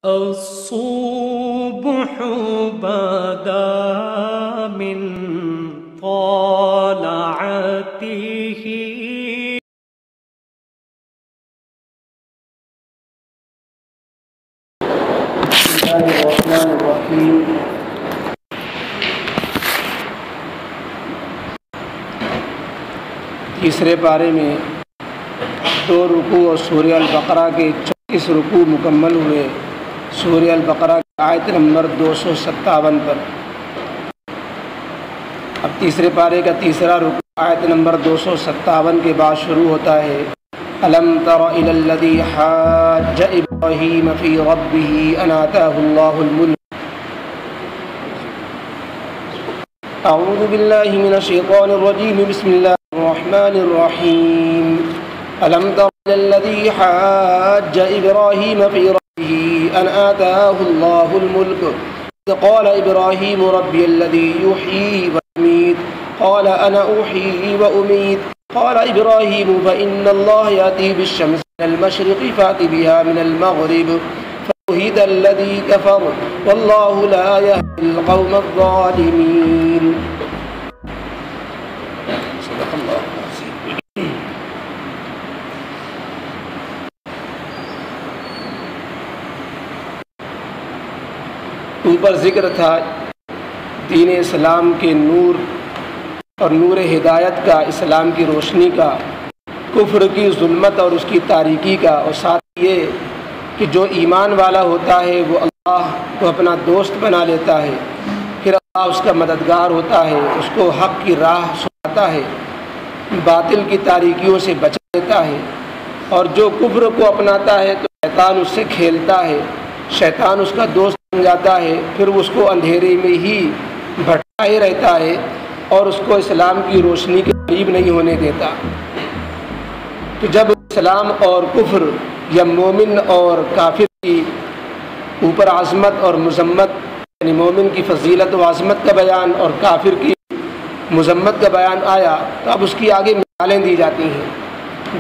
الصبح بدا من طلعته بسم اللہ الرحمن الرحیم۔ تیسرے پارے میں 2 رکوع اور سورہ البقرہ کے 34 رکوع مکمل ہوئے۔ سورہ البقرہ کی آیت نمبر 257 پر اب تیسرے پارے کا تیسرا رکوع آیت نمبر 257 کے بعد شروع ہوتا ہے۔ الم تر الی الذی حاج ابراہیم فی ربہ ان آتاہ اللہ الملک۔ اعوذ باللہ من الشیطان الرجیم، بسم اللہ الرحمن الرحیم۔ الم تر الی الذی حاج ابراہیم فی ربہ ان آتاہ اللہ الملک قال ابراہیم ربی الذی یحیی ویمیت قال انا احیی وامید قال ابراہیم فإن اللہ یأتی بالشمس من المشرق فأت بها من المغرب فبہت الذی کفر واللہ لا یہدی القوم الظالمین۔ صدق اللہ العظیم۔ اوپر ذکر تھا دین اسلام کے نور اور نور ہدایت کا، اسلام کی روشنی کا، کفر کی ظلمت اور اس کی تاریکی کا، اور ساتھ یہ کہ جو ایمان والا ہوتا ہے وہ اللہ کو اپنا دوست بنا لیتا ہے، پھر اللہ اس کا مددگار ہوتا ہے، اس کو حق کی راہ سناتا ہے، باطل کی تاریکیوں سے بچا لیتا ہے، اور جو کفر کو اپناتا ہے تو شیطان اس سے کھیلتا ہے، شیطان اس کا دوست بن جاتا ہے، پھر اس کو اندھیرے میں ہی بھٹکائے رہتا ہے اور اس کو اسلام کی روشنی کے قریب نہیں ہونے دیتا۔ تو جب اسلام اور کفر یا مومن اور کافر کی اوپر عظمت اور مذمت، یعنی مومن کی فضیلت و عظمت کا بیان اور کافر کی مذمت کا بیان آیا، تو اب اس کی آگے مثالیں دی جاتی ہیں۔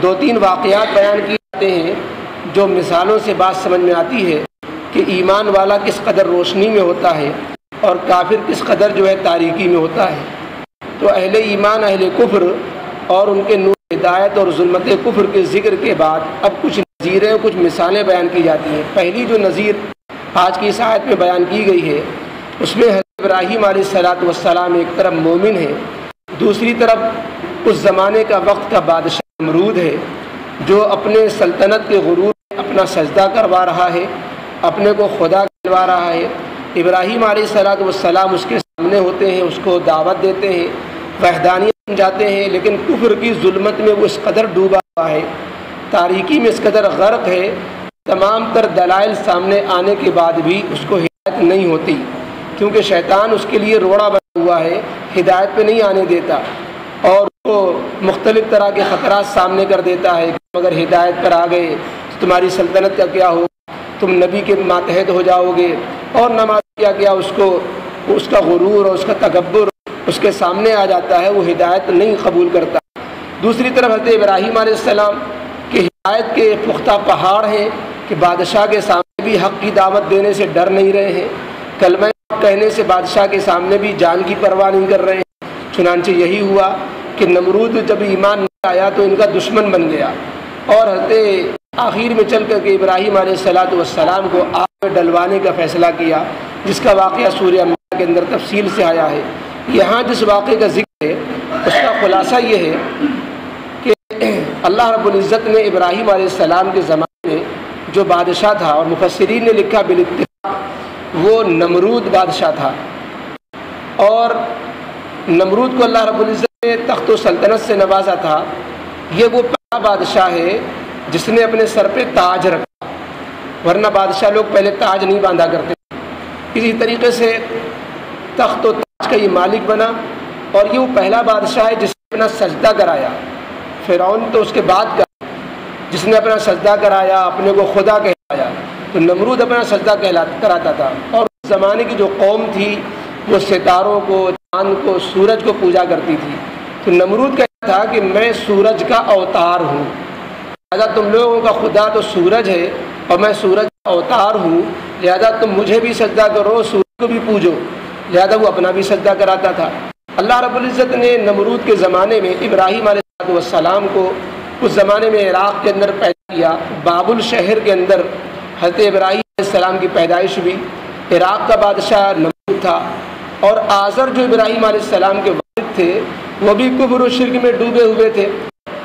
2-3 واقعات بیان کیے جاتے ہیں جو مثالوں سے بات سمجھ میں آتی ہے کہ ایمان والا کس قدر روشنی میں ہوتا ہے اور کافر کس قدر جو ہے تاریکی میں ہوتا ہے۔ تو اہل ایمان، اہل کفر اور ان کے نور ہدایت اور ظلمت کفر کے ذکر کے بعد اب کچھ نظیریں، کچھ مثالیں بیان کی جاتی ہیں۔ پہلی جو نظیر آج کی اس آیت میں بیان کی گئی ہے اس میں حضرت ابراہیم علیہ السلام ایک طرف مومن ہے، دوسری طرف اس زمانے کا وقت کا بادشاہ نمرود ہے جو اپنے سلطنت کے غرور میں اپنا سجدہ کروا رہا ہے، اپنے کو خدا کہلوا رہا ہے۔ ابراہیم علیہ السلام اس کے سامنے ہوتے ہیں، اس کو دعوت دیتے ہیں، وحدانیت سمجھاتے ہیں، لیکن کفر کی ظلمت میں وہ اس قدر ڈوبا ہوا ہے، تاریکی میں اس قدر غرق ہے، تمام تر دلائل سامنے آنے کے بعد بھی اس کو ہدایت نہیں ہوتی، کیونکہ شیطان اس کے لیے روڑا بنا ہوا ہے، ہدایت پہ نہیں آنے دیتا، اور وہ مختلف طرح کے خطرات سامنے کر دیتا ہے کہ اگر ہدایت پر آ گئے تو تمہاری سلطنت کا کیا ہوگا، تم نبی کے ماتحت ہو جاؤ گے، اور نماز کیا اس کا غرور اور اس کا تکبر اس کے سامنے آ جاتا ہے، وہ ہدایت نہیں قبول کرتا۔ دوسری طرف حضرت ابراہیم علیہ السلام کے ہدایت کے پختہ پہاڑ ہیں کہ بادشاہ کے سامنے بھی حق کی دعوت دینے سے ڈر نہیں رہے ہیں، کلمہ کہنے سے بادشاہ کے سامنے بھی جان کی پرواہ نہیں کر رہے ہیں۔ چنانچہ یہی ہوا کہ نمرود جب ایمان نہیں آیا تو ان کا دشمن بن گیا، اور حضرت آخر میں چل کر کے ابراہیم علیہ السلام کو آگ میں ڈلوانے کا فیصلہ کیا، جس کا واقعہ سورہ انبیاء کے اندر تفصیل سے آیا ہے۔ یہاں جس واقعے کا ذکر ہے اس کا خلاصہ یہ ہے کہ اللہ رب العزت نے ابراہیم علیہ السلام کے زمانے میں جو بادشاہ تھا، اور مفسرین نے لکھا بالاتفاق وہ نمرود بادشاہ تھا، اور نمرود کو اللہ رب العزت نے تخت و سلطنت سے نوازا تھا۔ یہ وہ پہلا بادشاہ ہے جس نے اپنے سر پہ تاج رکھا، ورنہ بادشاہ لوگ پہلے تاج نہیں باندھا کرتے۔ اسی طریقے سے تخت و تاج کا یہ مالک بنا، اور یہ وہ پہلا بادشاہ ہے جس نے اپنا سجدہ کرایا۔ فرعون تو اس کے بعد کا جس نے اپنا سجدہ کرایا، اپنے کو خدا کہلایا، تو نمرود اپنا سجدہ کراتا تھا۔ اور اس زمانے کی جو قوم تھی وہ ستاروں کو، چاند کو، سورج کو پوجا کرتی تھی، تو نمرود کہتا تھا کہ میں سورج کا اوتار ہوں، لہذا تم لوگوں کا خدا تو سورج ہے اور میں سورج کا اوتار ہوں، لہذا تم مجھے بھی سجدہ کرو، سورج کو بھی پوجو، لہذا وہ اپنا بھی سجدہ کراتا تھا۔ اللہ رب العزت نے نمرود کے زمانے میں ابراہیم علیہ السلام کو اس زمانے میں عراق کے اندر پیدا کیا۔ بابل شہر کے اندر حضرت ابراہیم علیہ السلام کی پیدائش ہوئی۔ عراق کا بادشاہ نمرود تھا، اور آزر جو ابراہیم علیہ السلام کے والد تھے وہ بھی کفر و شرک میں ڈوبے ہوئے تھے،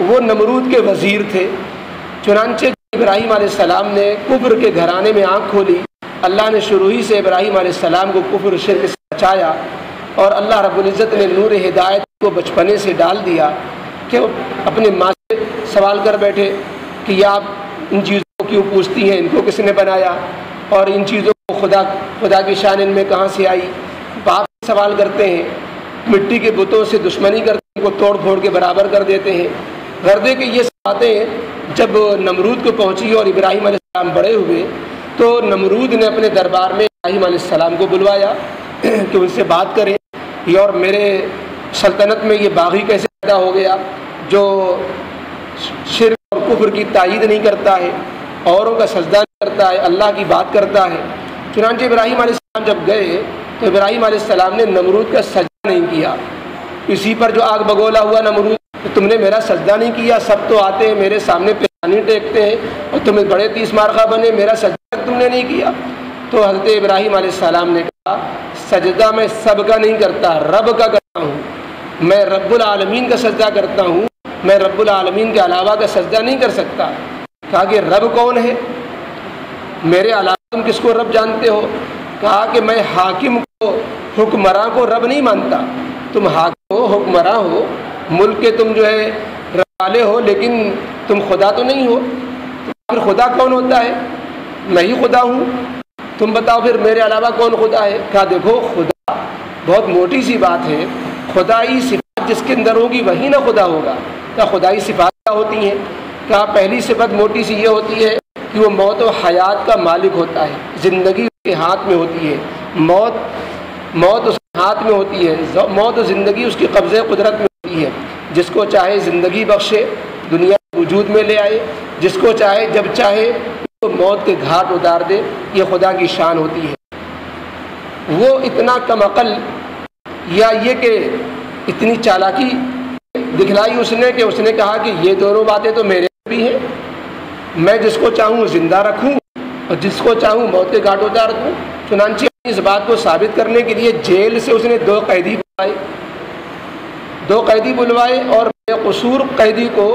وہ نمرود کے وزیر تھے۔ چنانچہ ابراہیم علیہ السلام نے کفر کے گھرانے میں آنکھ کھولی، اللہ نے شروع ہی سے ابراہیم علیہ السلام کو کفر و شرک سے بچایا، اور اللہ رب العزت نے نور ہدایت کو بچپنے سے ڈال دیا کہ وہ اپنے ماں سے سوال کر بیٹھے کہ یہ آپ ان چیزوں کو کیوں پوچھتی ہیں، ان کو کس نے بنایا، اور ان چیزوں کو خدا کی شان ان میں کہاں سے آئی۔ باپ سے سوال کرتے ہیں، مٹی کے بتوں سے دشمنی کرتے ہیں، ان کو توڑ پھوڑ کے برابر کر دیتے ہیں۔ گردے کہ یہ باتیں جب نمرود کو پہنچی اور ابراہیم علیہ السلام بڑے ہوئے تو نمرود نے اپنے دربار میں ابراہیم علیہ السلام کو بلوایا کہ ان سے بات کریں، یہ اور میرے سلطنت میں یہ باغی کیسے پیدا ہو گیا جو شرک اور کفر کی تائید نہیں کرتا ہے، اوروں کا سجدہ نہیں کرتا ہے، اللہ کی بات کرتا ہے۔ چنانچہ ابراہیم علیہ السلام جب گئے تو ابراہیم علیہ السلام نے نمرود کا سجدہ نہیں کیا، اسی پر جو آگ بگولا ہوا نمرود، تم نے میرا سجدہ نہیں کیا، سب تو آتے ہیں میرے سامنے پیشانی ٹیکتے ہیں اور تمہیں بڑے تیس مارخہ بنے، میرا سجدہ تم نے نہیں کیا۔ تو حضرت ابراہیم علیہ السلام نے کہا سجدہ میں سب کا نہیں کرتا، رب کا کرتا ہوں، میں رب العالمین کا سجدہ کرتا ہوں، میں رب العالمین کے علاوہ کا سجدہ نہیں کر سکتا۔ کہا کہ رب کون ہے، میرے علاوہ تم کس کو رب جانتے ہو؟ کہا کہ میں حاکم کو، حکمراں کو رب نہیں مانتا، تم حاکم ہو، حکمراں ہو، ملک کے تم جو ہے رالے ہو، لیکن تم خدا تو نہیں ہو۔ پھر خدا کون ہوتا ہے؟ میں ہی خدا ہوں، تم بتاؤ پھر میرے علاوہ کون خدا ہے؟ کہا دیکھو خدا بہت موٹی سی بات ہے، خدائی صفات جس کے اندر ہوگی وہی نہ خدا ہوگا۔ کیا خدائی صفات کیا ہوتی ہیں؟ کہا پہلی صفت موٹی سی یہ ہوتی ہے کہ وہ موت و حیات کا مالک ہوتا ہے، زندگی اس کے ہاتھ میں ہوتی ہے، موت اس کے ہاتھ میں ہوتی ہے، موت و زندگی اس کی قبضے قدرت میں ہوتی ہے، جس کو چاہے زندگی بخشے، دنیا وجود میں لے آئے، جس کو چاہے جب چاہے تو موت کے گھاٹ اتار دے، یہ خدا کی شان ہوتی ہے۔ وہ اتنا کم عقل یا یہ کہ اتنی چالاکی دکھلائی اس نے کہ اس نے کہا کہ یہ دونوں باتیں تو میرے بھی ہیں، میں جس کو چاہوں زندہ رکھوں اور جس کو چاہوں موت کے گھاٹ اتار دوں۔ چنانچہ اس بات کو ثابت کرنے کے لیے جیل سے اس نے دو قیدی بلوائے اور بے قصور قیدی کو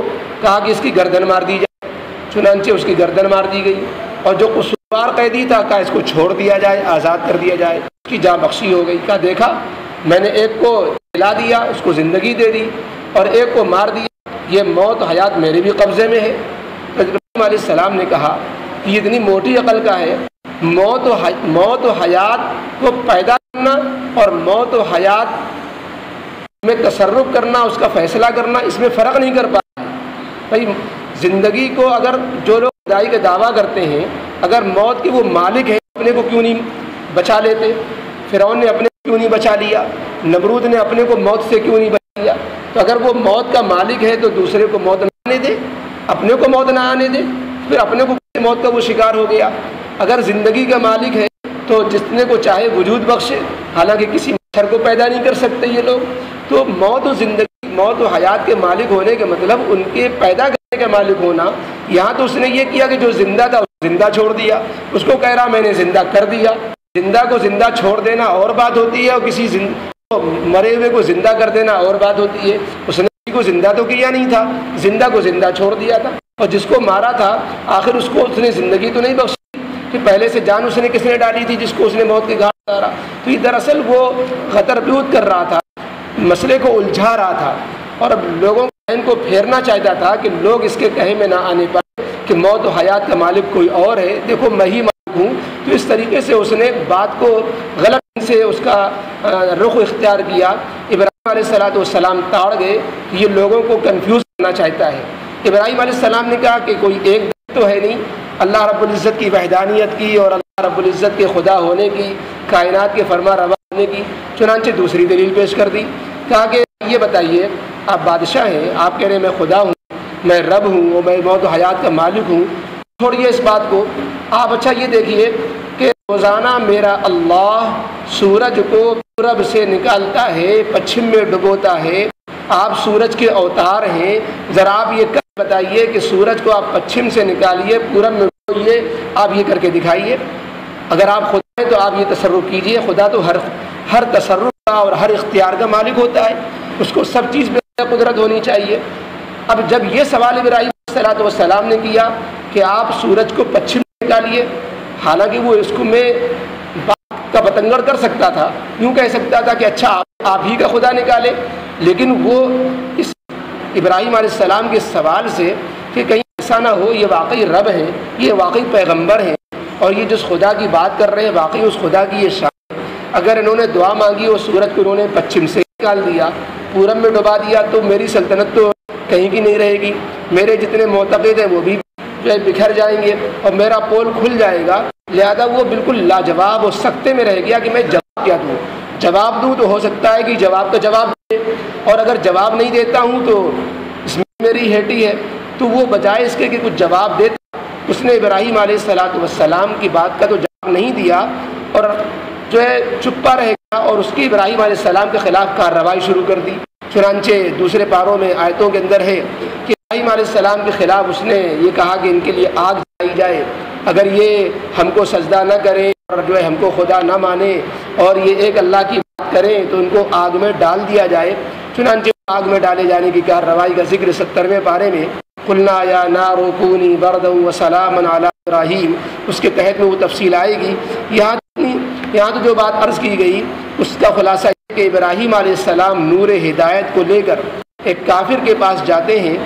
کہا کہ اس کی گردن مار دی جائے۔ چنانچہ اس کی گردن مار دی گئی، اور جو قصوروار قیدی تھا کہا اس کو چھوڑ دیا جائے، آزاد کر دیا جائے، اس کی جاں بخشی ہو گئی۔ کہا دیکھا میں نے ایک کو جلا دیا، اس کو زندگی دے دی، اور ایک کو مار دیا، یہ موت حیات میرے بھی قبضے میں ہے۔ ابراہیم علیہ السلام نے کہا کہ یہ اتنی موٹی عقل کا ہے، موت و حیات کو پیدا کرنا اور موت و حیات میں تصرف کرنا، اس کا فیصلہ کرنا، اس میں فرق نہیں کر پاتا۔ بھائی زندگی کو اگر جو لوگ خدائی کا دعویٰ کرتے ہیں، اگر موت کے وہ مالک ہیں اپنے کو کیوں نہیں بچا لیتے؟ فرعون نے اپنے کو کیوں نہیں بچا لیا؟ نمرود نے اپنے کو موت سے کیوں نہیں بچا لیا؟ تو اگر وہ موت کا مالک ہے تو دوسرے کو موت نہ آنے دے، اپنے کو موت نہ آنے دے، پھر اپنے کو موت کا وہ شکار ہو گیا۔ اگر زندگی کا مالک ہے تو جتنے کو چاہے وجود بخشے، حالانکہ کسی مچھر کو پیدا نہیں کر سکتے یہ لوگ۔ تو موت و زندگی، موت و حیات کے مالک ہونے کے مطلب ان کے پیدا کرنے کا مالک ہونا۔ یہاں تو اس نے یہ کیا کہ جو زندہ تھا زندہ چھوڑ دیا، اس کو کہہ رہا میں نے زندہ کر دیا۔ زندہ کو زندہ چھوڑ دینا اور بات ہوتی ہے، اور کسی مرے ہوئے کو زندہ کر دینا اور بات ہوتی ہے۔ اس نے کسی کو زندہ تو کیا نہیں تھا، زندہ کو زندہ چھوڑ دیا تھا، اور جس کو مارا تھا آخر اس کو اس نے زندگی تو نہیں بخشی کہ پہلے سے جان اس نے کس نے ڈالی تھی جس کو اس نے موت کے گھاٹ اتارا۔ تو یہ دراصل وہ خطر بیوت کر رہا تھا، مسئلے کو الجھا رہا تھا، اور اب لوگوں کے ذہن کو پھیرنا چاہتا تھا کہ لوگ اس کے کہے میں نہ آنے پائے کہ موت و حیات کا مالک کوئی اور ہے، دیکھو میں ہی مالک ہوں۔ تو اس طریقے سے اس نے بات کو غلط سے اس کا رخ اختیار کیا۔ ابراہیم علیہ السلام تاڑ گئے کہ یہ لوگوں کو کنفیوز کرنا چاہتا ہے۔ ابراہیم علیہ السلام نے کہا کہ کوئی ایک تو ہے نہیں، اللہ رب العزت کی وحدانیت کی اور اللہ رب العزت کے خدا ہونے کی، کائنات کے فرما روا ہونے کی۔ چنانچہ دوسری دلیل پیش کر دی، کہا کہ یہ بتائیے آپ بادشاہ ہیں، آپ کہہ رہے ہیں میں خدا ہوں، میں رب ہوں اور میں موت و حیات کا مالک ہوں، چھوڑیے اس بات کو، آپ اچھا یہ دیکھیے کہ روزانہ میرا اللہ سورج کو پورب سے نکالتا ہے، پچھم میں ڈبوتا ہے، آپ سورج کے اوتار ہیں، ذرا آپ یہ کر بتائیے کہ سورج کو آپ پچھم سے نکالیے، پورب میں ڈبوئیے، آپ یہ کر کے دکھائیے۔ اگر آپ خدا ہیں تو آپ یہ تصرف کیجئے۔ خدا تو ہر تصرف کا اور ہر اختیار کا مالک ہوتا ہے، اس کو سب چیز پہ قدرت ہونی چاہیے۔ اب جب یہ سوال ابراہیم علیہ السلام نے کیا کہ آپ سورج کو پچھم سے نکالیے، حالانکہ وہ اس کو میں بات کا بتنگڑ کر سکتا تھا، یوں کہہ سکتا تھا کہ اچھا آپ ہی کا خدا نکالے، لیکن وہ اس ابراہیم علیہ السلام کے سوال سے کہ کہیں ایسا نہ ہو یہ واقعی رب ہیں، یہ واقعی پیغمبر ہیں، اور یہ جس خدا کی بات کر رہے ہیں واقعی اس خدا کی یہ شان ہے، اگر انہوں نے دعا مانگی اور سورج کو انہوں نے پچھم سے نکال دیا، پورب میں ڈبا دیا، تو میری سلطنت تو کہیں کی نہیں رہے گی، میرے جتنے معتقد ہیں وہ بھی بکھر جائیں گے اور میرا پول کھل جائے گا۔ لہذا وہ بالکل لاجواب اور سکتے میں رہ گیا کہ میں جواب کیا دوں، جواب دوں تو ہو سکتا ہے کہ جواب کا جواب دے، اور اگر جواب نہیں دیتا ہوں تو اس میں میری ہیٹی ہے۔ تو وہ بجائے اس کے کہ کچھ جواب دیتا، اس نے ابراہیم علیہ السلام کی بات کا تو جواب نہیں دیا اور جو ہے چپا رہ گیا، اور اس کی ابراہیم علیہ السلام کے خلاف کارروائی شروع کر دی۔ چنانچہ دوسرے پاروں میں آیتوں کے اندر ہے کہ ابراہیم علیہ السلام کے خلاف اس نے یہ کہا کہ ان کے لیے آگ جلائی جائے، اگر یہ ہم کو سجدہ نہ کریں اور جو ہے ہم کو خدا نہ مانے اور یہ ایک اللہ کی بات کریں تو ان کو آگ میں ڈال دیا جائے۔ چنانچہ آگ میں ڈالے جانے کی کارروائی کا ذکر 70ویں پارے میں قلنا یا نار کونی بردا وسلاما علی ابراہیم، اس کے تحت میں وہ تفصیل آئے گی۔ یہاں تو جو بات عرض کی گئی اس کا خلاصہ یہ کہ ابراہیم علیہ السلام نور ہدایت کو لے کر ایک کافر کے پاس جاتے ہیں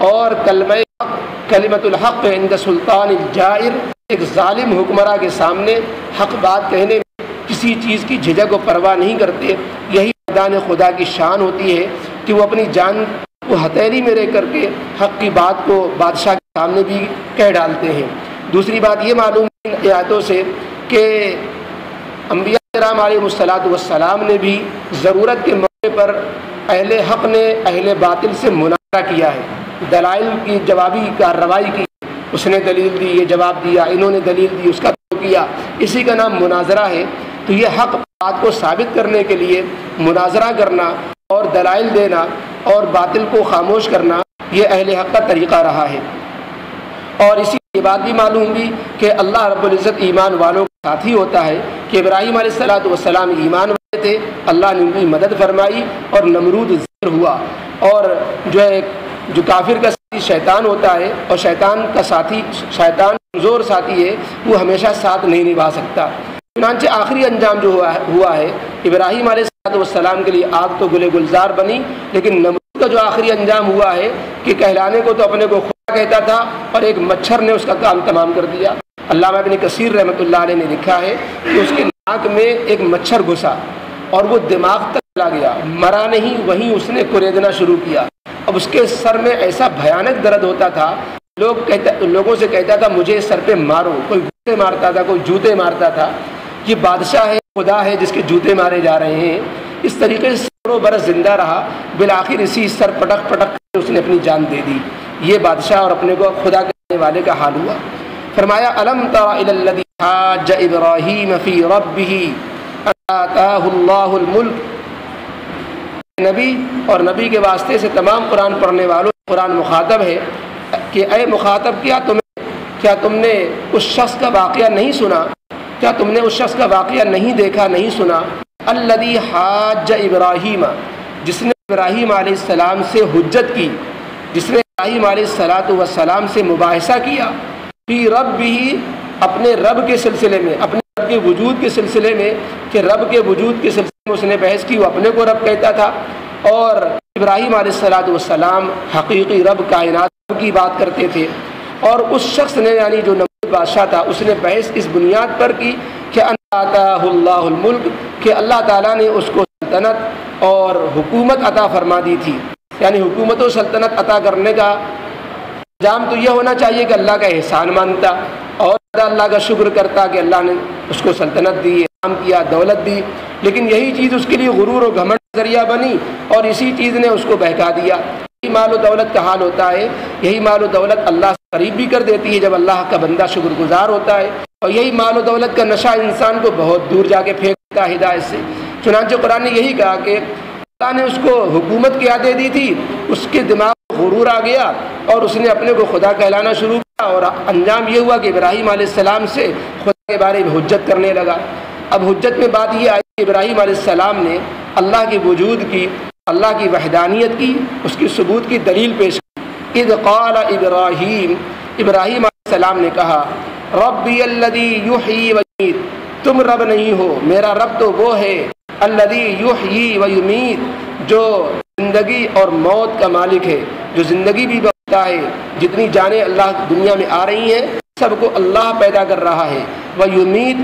اور کلمۃ الحق عند سلطان الجائر، ایک ظالم حکمراں کے سامنے حق بات کہنے میں کسی چیز کی جھجک و پرواہ نہیں کرتے۔ یہی میدان خدا کی شان ہوتی ہے کہ وہ اپنی جان کو ہتھیلی میں رہ کر کے حق کی بات کو بادشاہ کے سامنے بھی کہہ ڈالتے ہیں۔ دوسری بات یہ معلوم ہے آیاتوں سے کہ انبیاء کرام علیہ السلام نے بھی ضرورت کے موقع پر اہل حق نے اہل باطل سے مناظرہ کیا ہے، دلائل کی جوابی کارروائی کی، اس نے دلیل دی، یہ جواب دیا، انہوں نے دلیل دی، اس کا کیا، اسی کا نام مناظرہ ہے۔ تو یہ حق بات کو ثابت کرنے کے لیے مناظرہ کرنا اور دلائل دینا اور باطل کو خاموش کرنا، یہ اہل حق کا طریقہ رہا ہے۔ اور اسی یہ بات بھی معلوم ہوئی کہ اللہ رب العزت ایمان والوں کا ساتھی ہوتا ہے، کہ ابراہیم علیہ السلام ایمان والے تھے، اللہ نے ان کی مدد فرمائی اور نمرود ظاہر ہوا، اور جو کافر کا ساتھی شیطان ہوتا ہے اور شیطان کا ساتھی شیطان کمزور ساتھی ہے، وہ ہمیشہ ساتھ نہیں نبھا سکتا۔ چنانچہ آخری انجام جو ہوا ہے ابراہیم علیہ السلام کے لیے آگ تو گلے گلزار بنی، لیکن نمرود کا جو آخری انجام ہوا ہے کہ کہلانے کو تو اپنے کو خدا کہتا تھا اور ایک مچھر نے اس کا کام تمام کر دیا۔ علامہ ابن کثیر رحمۃ اللہ علیہ نے لکھا ہے کہ اس کے ناک میں ایک مچھر گھسا اور وہ دماغ تک چلا گیا، مرا نہیں، وہیں اس نے کریدنا شروع کیا۔ اب اس کے سر میں ایسا بھیانک درد ہوتا تھا، لوگوں سے کہتا تھا مجھے سر پہ مارو، کوئی گھوسے مارتا تھا، کوئی جوتے مارتا تھا، یہ بادشاہ ہے، خدا ہے جس کے جوتے مارے جا رہے ہیں۔ اس طریقے سے سینکڑوں برس زندہ رہا، بالآخر اسی سر پٹک پٹک اس نے اپنی جان دے دی۔ یہ بادشاہ اور اپنے کو خدا کہنے والے کا حال ہوا۔ فرمایا الم تر الی الذی حاج ابراہیم فی ربہ ان آتاہ اللہ الملک۔ نبی اور نبی کے واسطے سے تمام قرآن پڑھنے والوں قرآن مخاطب ہے کہ اے مخاطب، کیا تم نے اس شخص کا واقعہ نہیں سنا؟ کیا تم نے اس شخص کا واقعہ نہیں دیکھا، نہیں سنا؟ الذی حاج ابراہیم، جس نے ابراہیم علیہ السلام سے حجت کی، جس نے ابراہیم علیہ السلام سے مباحثہ کیا، فی ربہ، اپنے رب کے سلسلے میں، اپنے رب کے وجود کے سلسلے میں، کہ رب کے وجود کے سلسلے میں اس نے بحث کی، وہ اپنے کو رب کہتا تھا، اور ابراہیم علیہ السلام حقیقی رب کائنات کی بات کرتے تھے۔ اور اس شخص نے یعنی جو نمرود بادشاہ تھا، اس نے بحث اس بنیاد پر کی کہ ان آتاہ اللہ الملک، کہ اللہ تعالیٰ نے اس کو سلطنت اور حکومت عطا فرما دی تھی، یعنی حکومت و سلطنت عطا کرنے کا انجام تو یہ ہونا چاہیے کہ اللہ کا احسان مانتا اور اللہ کا شکر کرتا کہ اللہ نے اس کو سلطنت دی، انعام کیا، دولت دی، لیکن یہی چیز اس کے لیے غرور و گھمنڈ کا ذریعہ بنی اور اسی چیز نے اس کو بہکا دیا۔ یہی مال و دولت کا حال ہوتا ہے، یہی مال و دولت اللہ سے قریب بھی کر دیتی ہے جب اللہ کا بندہ شکر گزار ہوتا ہے۔ اور یہی مال و دولت کا نشہ انسان کو بہت دور جا کے پھینکتا ہے ہدایت سے۔ چنانچہ قرآن نے یہی کہا کہ اللہ نے اس کو حکومت کی عادت دی تھی، اس کے دماغ میں غرور آ گیا اور اس نے اپنے کو خدا کہلانا شروع کیا، اور انجام یہ ہوا کہ ابراہیم علیہ السلام سے خدا کے بارے میں حجت کرنے لگا۔ اب حجت میں بات یہ آئی کہ ابراہیم علیہ السلام نے اللہ کے وجود کی، اللہ کی وحدانیت کی، اس کی ثبوت کی دلیل پیش کی۔ اذ قال ابراہیم علیہ السلام نے کہا ربی الذی یحیی و یمیت، تم رب نہیں ہو، میرا رب تو وہ ہے الذی یحیی و یمیت، جو زندگی اور موت کا مالک ہے، جو زندگی بھی بخشتا ہے۔ جتنی جانیں اللہ دنیا میں آ رہی ہیں سب کو اللہ پیدا کر رہا ہے۔ و یمیت،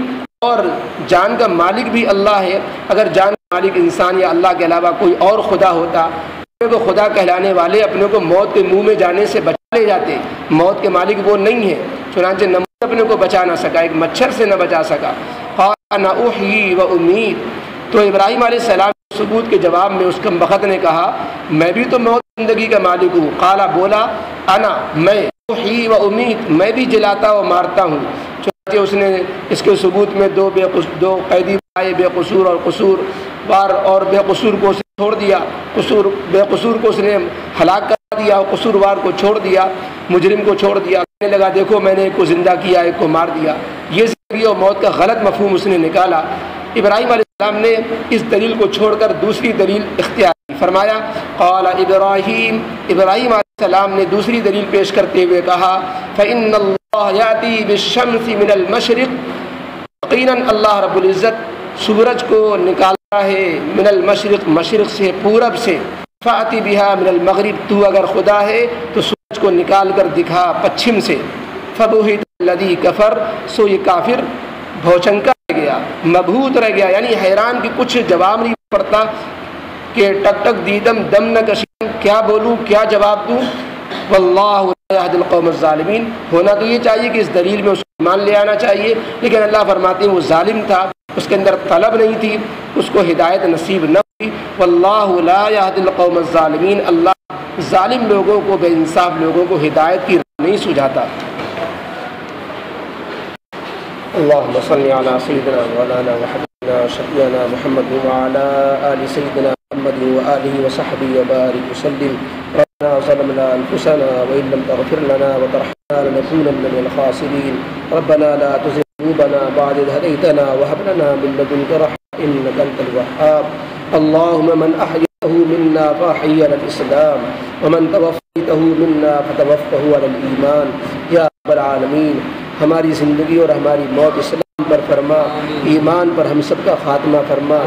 اور جان کا مالک بھی اللہ ہے۔ اگر جان کا مالک انسان یا اللہ کے علاوہ کوئی اور خدا ہوتا، اپنے کو خدا کہلانے والے اپنے کو موت کے منہ میں جانے سے بچا لے جاتے۔ موت کے مالک وہ نہیں ہے، چنانچہ نمرود اپنے کو بچا نہ سکا، ایک مچھر سے نہ بچا سکا۔ قال انا احیی و امیت، تو ابراہیم علیہ السلام کے ثبوت کے جواب میں اس کم بخت نے کہا میں بھی تو موت زندگی کا مالک ہوں۔ قالا، بولا، انا، میں، احیی و امیت، میں بھی جلاتا و مارتا ہوں۔ چنانچہ اس نے اس کے ثبوت میں دو قیدی آئے، بے قصور اور قصور وار، اور بے قصور کو چھوڑ دیا، بے قصور کو اس نے ہلاک کر دیا اور قصوروار کو چھوڑ دیا، مجرم کو چھوڑ دیا۔ کہنے لگا دیکھو میں نے ایک کو زندہ کیا، ایک کو مار دیا۔ یہ زندگی اور موت کا غلط مفہوم اس نے نکالا۔ ابراہیم علیہ السلام نے اس دلیل کو چھوڑ کر دوسری دلیل اختیار کی، فرمایا قال ابراہیم علیہ السلام نے دوسری دلیل پیش کرتے ہوئے کہا فإن اللہ یأتی بالشمس من المشرق، یقیناً اللہ رب العزت سورج کو نکالتا ہے من المشرق، مشرق سے، پورب سے، فأتی بها من المغرب، تو اگر خدا ہے تو سورج کو نکال کر دکھا پچھم سے۔ فبہت الذی کفر، سو یہ کافر بھوچنکا رہ گیا، مبہوت رہ گیا، یعنی حیران کہ کچھ جواب نہیں پڑتا کہ ٹک ٹک دیدم دم نہ کشیم، کیا بولوں، کیا جواب دوں۔ واللہ لا یہدی القوم الظالمین، ہونا تو یہ چاہیے کہ اس دلیل میں اس کو ایمان لے آنا چاہیے، لیکن اللہ فرماتے ہیں وہ ظالم تھا، اس کے اندر طلب نہیں تھی، اس کو ہدایت نصیب نہ ہوئی۔ واللہ لا یہدی القوم الظالمین، اللہ ظالم لوگوں کو، بے انصاف لوگوں کو ہدایت کی راہ نہیں سجھاتا۔ اللهم صل على سيدنا مولانا وحبيبنا وشفيعنا محمد وعلى آل سيدنا محمد وآله وصحبه وبارك وسلم۔ ربنا ظلمنا أنفسنا وإن لم تغفر لنا وترحمنا لنكونن من الخاسرين۔ ربنا لا تزغ قلوبنا بعد إذ هديتنا وهب لنا من لدنك رحمة إنك أنت الوهاب۔ اللهم من أحييته منا فأحيي على الإسلام ومن توفيته منا فتوفه على الإيمان يا رب العالمين۔ ہماری زندگی اور ہماری موت اسلام پر فرما، ایمان پر ہم سب کا خاتمہ فرما،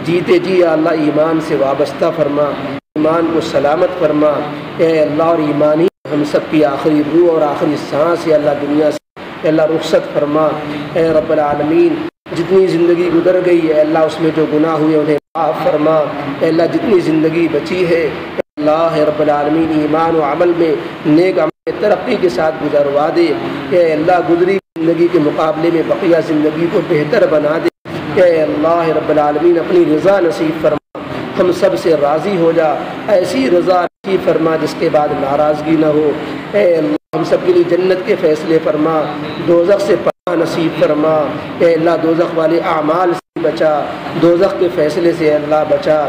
جیتے جی یا اللہ ایمان سے وابستہ فرما، ایمان کو سلامت فرما۔ اے اللہ، اور ایمانی ہم سب کی آخری روح اور آخری سانس یا اللہ دنیا سے اے اللہ رخصت فرما۔ اے رب العالمین، جتنی زندگی گزر گئی ہے اللہ اس میں جو گناہ ہوئے انہیں معاف فرما۔ اے اللہ جتنی زندگی بچی ہے اللہ رب العالمین ایمان و عمل میں نیک عمل ترقی کے ساتھ گزروا دے۔ اے اللہ گزری زندگی کے مقابلے میں بقیہ زندگی کو بہتر بنا دے۔ اے اللہ رب العالمین اپنی رضا نصیب فرما، ہم سب سے راضی ہو جا، ایسی رضا نصیب فرما جس کے بعد ناراضگی نہ ہو۔ اے اللہ ہم سب کے لیے جنت کے فیصلے فرما، دوزخ سے پناہ نصیب فرما۔ اے اللہ دوزخ والے اعمال سے بچا، دوزخ کے فیصلے سے اللہ بچا۔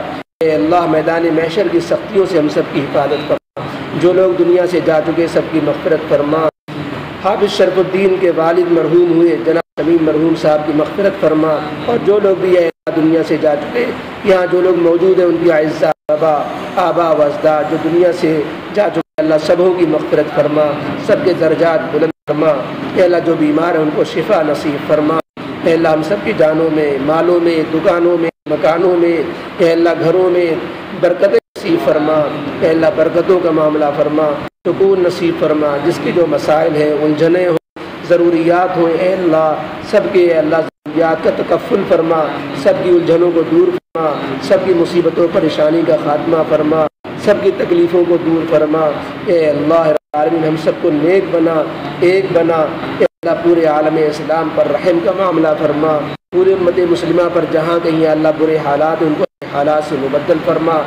اے اللہ میدان محشر کی سختیوں سے ہم سب کی حفاظت فرما۔ جو لوگ دنیا سے جا چکے سب کی مغفرت فرما۔ حافظ شرف الدین کے والد مرحوم ہوئے جناب شمیم مرحوم صاحب کی مغفرت فرما، اور جو لوگ بھی دنیا سے جا چکے، یہاں جو لوگ موجود ہیں ان کی اعزا آبا و اجداد جو دنیا سے جا چکے اللہ سبوں کی مغفرت فرما، سب کے درجات بلند فرما۔ اے اللہ جو بیمار ہیں ان کو شفا نصیب فرما۔ اے اللہ ہم سب کی جانوں میں، مالوں میں، دکانوں میں، مکانوں میں، اے اللہ گھروں میں برکتیں نصیب فرما۔ اے اللہ برکتوں کا معاملہ فرما، سکون نصیب فرما۔ جس کی جو مسائل ہیں، الجھنیں ہوں، ضروریات ہوں، اے اللہ سب کے اے اللہ ضروریات کا تکفل فرما، سب کی الجھنوں کو دور فرما، سب کی مصیبتوں پریشانی کا خاتمہ فرما، سب کی تکلیفوں کو دور فرما۔ اے اللہ رب العالمین ہم سب کو نیک بنا، ایک بنا۔ اے اللہ پورے عالم اسلام پر رحم کا معاملہ فرما، پورے امت مسلمہ پر جہاں کہیں اللہ برے حالات ان کو حالات سے مبدل فرما۔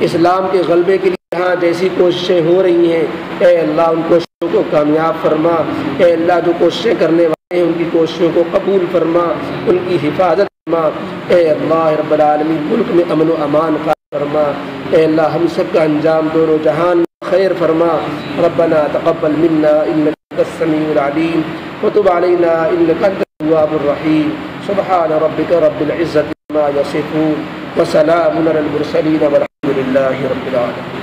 اسلام کے غلبے کے لیے جہاں جیسی کوششیں ہو رہی ہیں اے اللہ ان کوششوں کو کامیاب فرما۔ اے اللہ جو کوششیں کرنے والے ان کی کوششوں کو قبول فرما، ان کی حفاظت فرما۔ اے اللہ رب العالمین ملک میں امن و امان قائم فرما۔ اے اللہ ہم سب کا انجام دونوں جہان میں خیر فرما۔ ربنا تقبل منا انک انت السمیع العلیم وتب علینا انک انت التواب الرحیم۔ سبحان ربک رب العزة عما یصفون وسلام علی المرسلین والحمد للہ رب العالمین۔